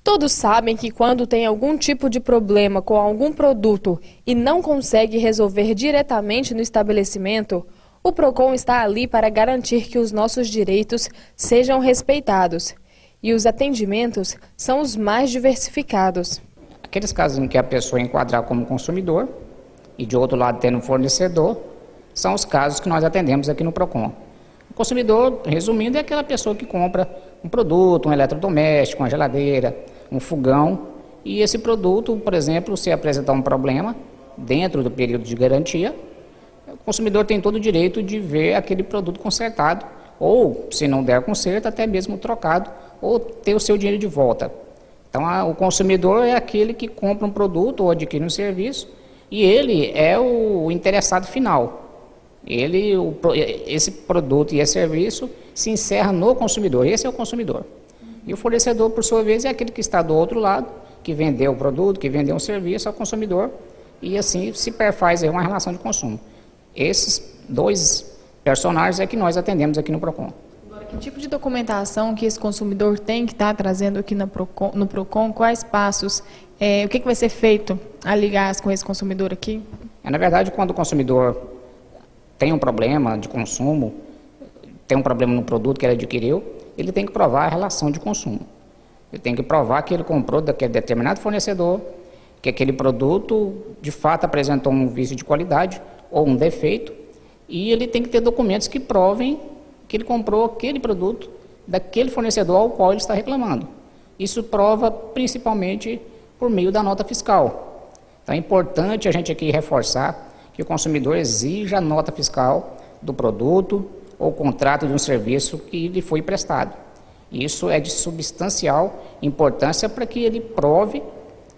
Todos sabem que quando tem algum tipo de problema com algum produto e não consegue resolver diretamente no estabelecimento, o PROCON está ali para garantir que os nossos direitos sejam respeitados. E os atendimentos são os mais diversificados. Aqueles casos em que a pessoa enquadrar como consumidor e de outro lado tendo um fornecedor, são os casos que nós atendemos aqui no PROCON. O consumidor, resumindo, é aquela pessoa que compra um produto, um eletrodoméstico, uma geladeira, um fogão, e esse produto, por exemplo, se apresentar um problema dentro do período de garantia, o consumidor tem todo o direito de ver aquele produto consertado, ou, se não der conserto, até mesmo trocado, ou ter o seu dinheiro de volta. Então, o consumidor é aquele que compra um produto ou adquire um serviço, e ele é o interessado final. Esse produto e esse serviço se encerra no consumidor, esse é o consumidor. E o fornecedor, por sua vez, é aquele que está do outro lado, que vendeu o produto, que vendeu um serviço ao consumidor, e assim se perfaz uma relação de consumo. Esses dois personagens é que nós atendemos aqui no PROCON. Agora, que tipo de documentação que esse consumidor tem que estar trazendo aqui no PROCON? Quais passos? O que vai ser feito a ligar com esse consumidor aqui? Na verdade, quando o consumidor tem um problema de consumo, tem um problema no produto que ele adquiriu, ele tem que provar a relação de consumo. Ele tem que provar que ele comprou daquele determinado fornecedor, que aquele produto de fato apresentou um vício de qualidade ou um defeito, e ele tem que ter documentos que provem que ele comprou aquele produto daquele fornecedor ao qual ele está reclamando. Isso prova principalmente por meio da nota fiscal. Então é importante a gente aqui reforçar que o consumidor exija a nota fiscal do produto ou contrato de um serviço que lhe foi prestado. Isso é de substancial importância para que ele prove,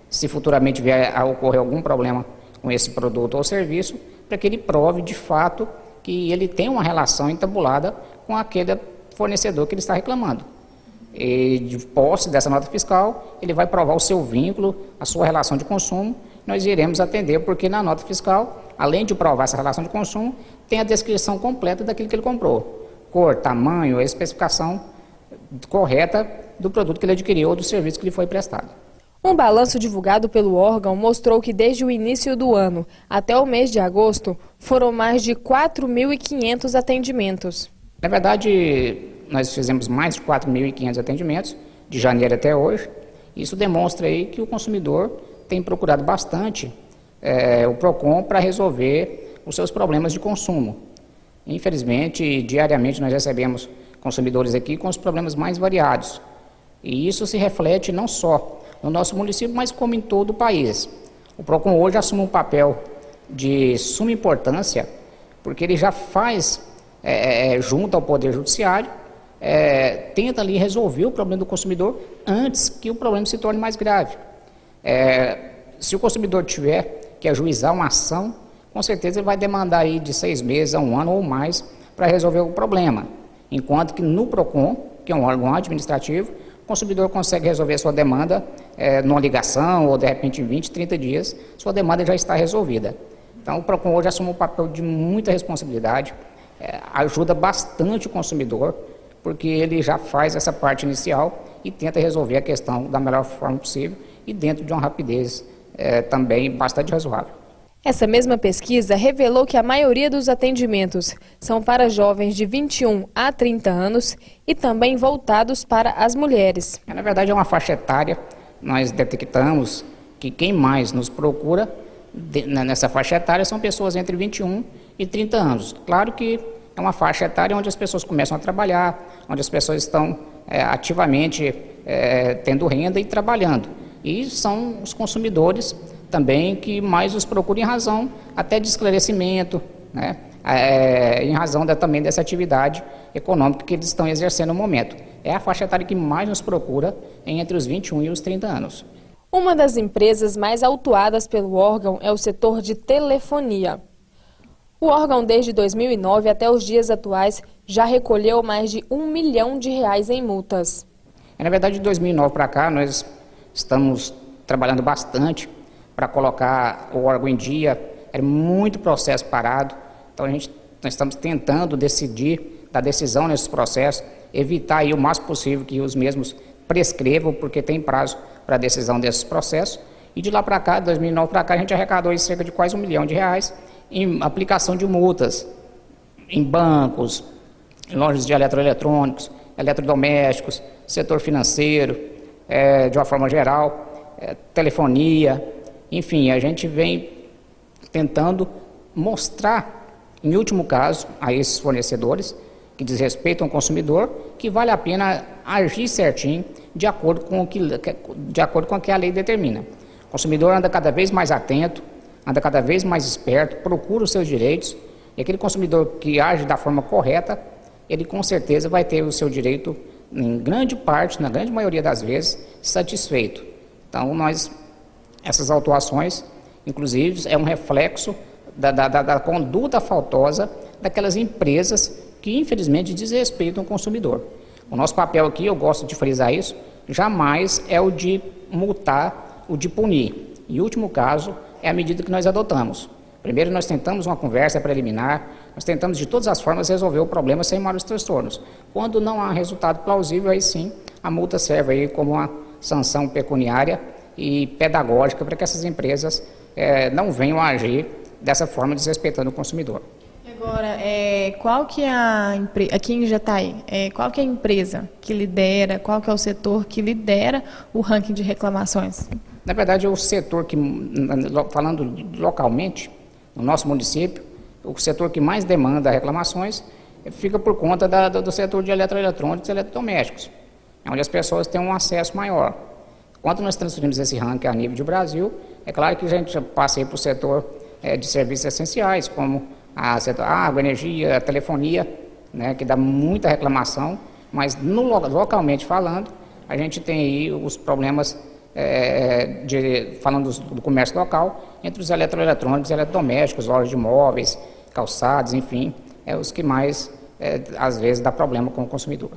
se futuramente vier a ocorrer algum problema com esse produto ou serviço, para que ele prove de fato que ele tem uma relação entabulada com aquele fornecedor que ele está reclamando. E de posse dessa nota fiscal, ele vai provar o seu vínculo, a sua relação de consumo. Nós iremos atender, porque na nota fiscal, além de provar essa relação de consumo, tem a descrição completa daquilo que ele comprou. Cor, tamanho, a especificação correta do produto que ele adquiriu ou do serviço que lhe foi prestado. Um balanço divulgado pelo órgão mostrou que desde o início do ano até o mês de agosto foram mais de 4.500 atendimentos. Na verdade, nós fizemos mais de 4.500 atendimentos, de janeiro até hoje. Isso demonstra aí que o consumidor tem procurado bastante o PROCON para resolver os seus problemas de consumo. Infelizmente, diariamente nós recebemos consumidores aqui com os problemas mais variados. E isso se reflete não só no nosso município, mas como em todo o país. O PROCON hoje assume um papel de suma importância, porque ele já faz, junto ao Poder Judiciário, tenta ali resolver o problema do consumidor antes que o problema se torne mais grave. Se o consumidor tiver que ajuizar uma ação, com certeza ele vai demandar aí de 6 meses a 1 ano ou mais para resolver o problema. Enquanto que no PROCON, que é um órgão administrativo, o consumidor consegue resolver sua demanda numa ligação ou de repente em 20, 30 dias, sua demanda já está resolvida. Então o PROCON hoje assume um papel de muita responsabilidade, ajuda bastante o consumidor, porque ele já faz essa parte inicial e tenta resolver a questão da melhor forma possível e dentro de uma rapidez também bastante razoável. Essa mesma pesquisa revelou que a maioria dos atendimentos são para jovens de 21 a 30 anos e também voltados para as mulheres. Na verdade, é uma faixa etária. Nós detectamos que quem mais nos procura nessa faixa etária são pessoas entre 21 e 30 anos. Claro que é uma faixa etária onde as pessoas começam a trabalhar, onde as pessoas estão ativamente tendo renda e trabalhando. E são os consumidores também que mais os procuram em razão até de esclarecimento, né? Em razão também dessa atividade econômica que eles estão exercendo no momento. É a faixa etária que mais nos procura entre os 21 e os 30 anos. Uma das empresas mais autuadas pelo órgão é o setor de telefonia. O órgão, desde 2009 até os dias atuais, já recolheu mais de R$1 milhão em multas. Na verdade, de 2009 para cá, nós estamos trabalhando bastante para colocar o órgão em dia. Era muito processo parado, então nós estamos tentando dar decisão nesses processos, evitar aí o máximo possível que os mesmos prescrevam, porque tem prazo para decisão desses processos. E de lá para cá, de 2009 para cá, a gente arrecadou cerca de quase R$1 milhão em aplicação de multas em bancos, em lojas de eletroeletrônicos, eletrodomésticos, setor financeiro, de uma forma geral, telefonia, enfim, a gente vem tentando mostrar, em último caso, a esses fornecedores que desrespeitam o consumidor, que vale a pena agir certinho de acordo com o que a lei determina. O consumidor anda cada vez mais atento, anda cada vez mais esperto, procura os seus direitos, e aquele consumidor que age da forma correta, ele com certeza vai ter o seu direito, em grande parte, na grande maioria das vezes, satisfeito. Então, essas autuações, inclusive, é um reflexo da conduta faltosa daquelas empresas que, infelizmente, desrespeitam o consumidor. O nosso papel aqui, eu gosto de frisar isso, jamais é o de multar, o de punir. Em último caso, é a medida que nós adotamos. Primeiro, nós tentamos uma conversa preliminar, nós tentamos de todas as formas resolver o problema sem maiores transtornos. Quando não há resultado plausível, aí sim, a multa serve aí como uma sanção pecuniária e pedagógica para que essas empresas não venham a agir dessa forma, desrespeitando o consumidor. Agora, qual que é aqui em Jataí, qual que é a empresa que lidera, qual que é o setor que lidera o ranking de reclamações? Na verdade, é o setor que, falando localmente, no nosso município, o setor que mais demanda reclamações fica por conta do setor de eletroeletrônicos e eletrodomésticos, onde as pessoas têm um acesso maior. Quando nós transferimos esse ranking a nível de Brasil, é claro que a gente passa para o setor de serviços essenciais, como a água, energia, a telefonia, né, que dá muita reclamação, mas localmente falando, a gente tem aí os problemas, falando do comércio local, entre os eletroeletrônicos e eletrodomésticos, lojas de móveis, calçados, enfim, os que mais, às vezes, dá problema com o consumidor.